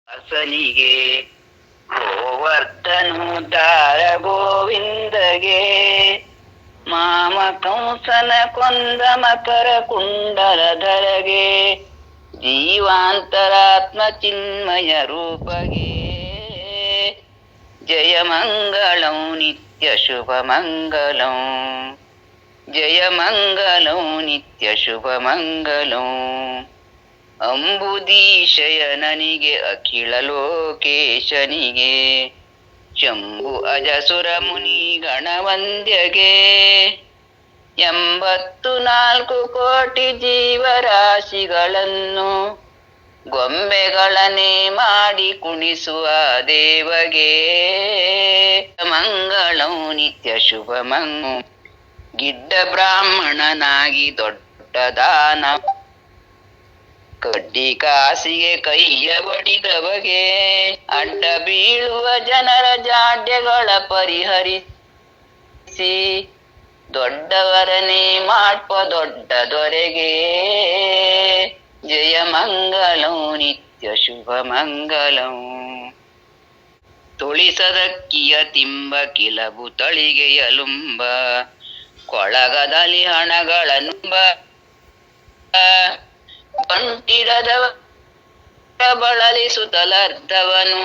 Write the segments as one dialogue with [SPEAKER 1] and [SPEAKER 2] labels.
[SPEAKER 1] ಅಸನಿಗೆ ಗೋವರ್ಧನುದ್ಧಾರ ಗೋವಿಂದಗೆ ಮಾಮ ಕಂಸನ ಕೊಂದ ಮಕರ ಕುಂಡಲಧರಗೆ ಜೀವಾಂತರಾತ್ಮ ಚಿನ್ಮಯ ರೂಪಗೆ ಜಯ ಮಂಗಳಂ ನಿತ್ಯ ಶುಭ ಮಂಗಳಂ ಜಯ ಮಂಗಳಂ ನಿತ್ಯ ಶುಭ ಮಂಗಳಂ ಅಂಬುದೀಶಯನನಿಗೆ ಅಖಿಲ ಲೋಕೇಶನಿಗೆ ಶಂಭು ಅಜಸುರ ಮುನಿ ಗಣವಂದ್ಯಗೆ 84 ಕೋಟಿ ಜೀವರಾಶಿಗಳನ್ನು ಗೊಂಬೆಗಳನ್ನೇ ಮಾಡಿ ಕುಣಿಸುವ ದೇವಗೆ ಮಂಗಳಂ ನಿತ್ಯ ಶುಭ ಗಿಡ್ಡ ಬ್ರಾಹ್ಮಣನಾಗಿ ದೊಡ್ಡ ದಾನ ಕಡ್ಡಿ ಕಾಸಿಗೆ ಕೈಯ ಬಡಿದವಗೆ ಅಡ್ಡ ಬೀಳುವ ಜನರ ಜಾಡ್ಯಗಳ ಪರಿಹರಿಸಿ ದೊಡ್ಡವರನೇ ಮಾಡ್ಪ ದೊಡ್ಡ ದೊರೆಗೆ ಜಯ ಮಂಗಳಂ ನಿತ್ಯ ಶುಭ ಮಂಗಳಂ ತುಳಿಸದಕ್ಕಿಯ ತಿಂಬ ಕಿಲಬು ತಳಿಗೆ ಎಲುಂಬ ಕೊಳಗದಲ್ಲಿ ಹಣಗಳನ್ನುಂಬ ಬಂಟಿಡದವ ಬಳಲಿಸುತ್ತಲರ್ಧವನು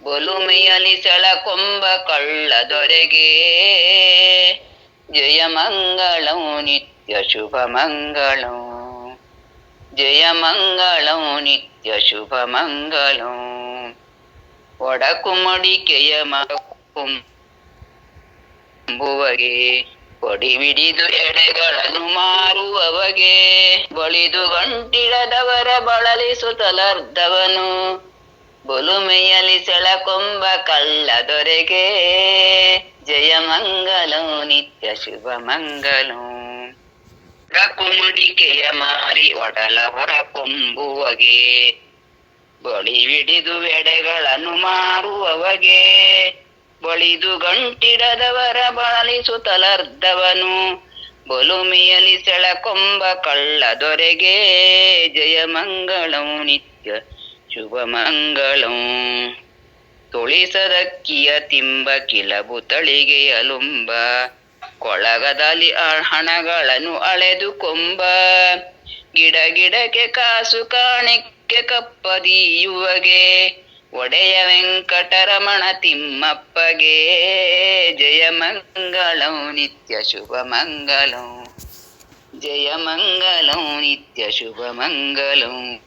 [SPEAKER 1] ಬೊಲುಮೆಯಲಿ ಸೆಳಕೊಂಬ ಕಳ್ಳ ದೊರೆಗೆ ಜಯ ಮಂಗಳಂ ನಿತ್ಯ ಶುಭ ಮಂಗಳಂ ಜಯ ಮಂಗಳಂ ನಿತ್ಯ ಶುಭ ಮಂಗಳಂ ಒಡಕು ಮಡಿಕೆಯ ಮಗುವಗೆ ಕೊಡಿವಿಡಿದು ಎಡೆಗಳನ್ನು ಮಾರುವವಗೆ ಬಳಿದು ಗಂಟಿಡದವರ ಬಳಲಿಸುತ್ತಲರ್ಧವನು ಬೊಲುಮೆಯಲಿ ಸೆಳಕೊಂಬ ಕಳ್ಳ ದೊರೆಗೆ ಜಯ ಮಂಗಳಂ ನಿತ್ಯ ಶುಭ ಮಂಗಳಂ ಒಡಕು ಮಡಿಕೆಯ ಮಾರಿ ಒಡಲ ಹೊರಕೊಂಬುವಗೆ ಬಳಿವಿಡಿದು ಎಡೆಗಳನ್ನು ಮಾರುವವಗೆ ಬಳಿದು ಗಂಟಿಡದವರ ಬಳಲಿಸುತ್ತಲರ್ಧವನು ಬೊಲುಮೆಯಲಿ ಸೆಳಕೊಂಬ ಕಳ್ಳ ದೊರೆಗೆ ಜಯ ಮಂಗಳಂ ನಿತ್ಯ ಶುಭ ಮಂಗಳಂ ತುಳಿಸದಕ್ಕಿಯ ತಿಂಬ ಕಿಲಬು ತಳಿಗೆ ಅಲುಂಬ ಕೊಳಗದಲ್ಲಿ ಹಣಗಳನ್ನು ಅಳೆದು ಕೊಂಬ ಗಿಡ ಗಿಡಕ್ಕೆ ಕಾಸು ಕಾಣಿಕೆ ಕಪ್ಪದಿಯುವಗೆ ಒಡೆಯ ವೆಂಕಟರಮಣ ತಿಮ್ಮಪ್ಪಗೆ ಜಯ ಮಂಗಳಂ ನಿತ್ಯ ಶುಭ ಮಂಗಳಂ ಜಯ ಮಂಗಳಂ ನಿತ್ಯ ಶುಭ ಮಂಗಳಂ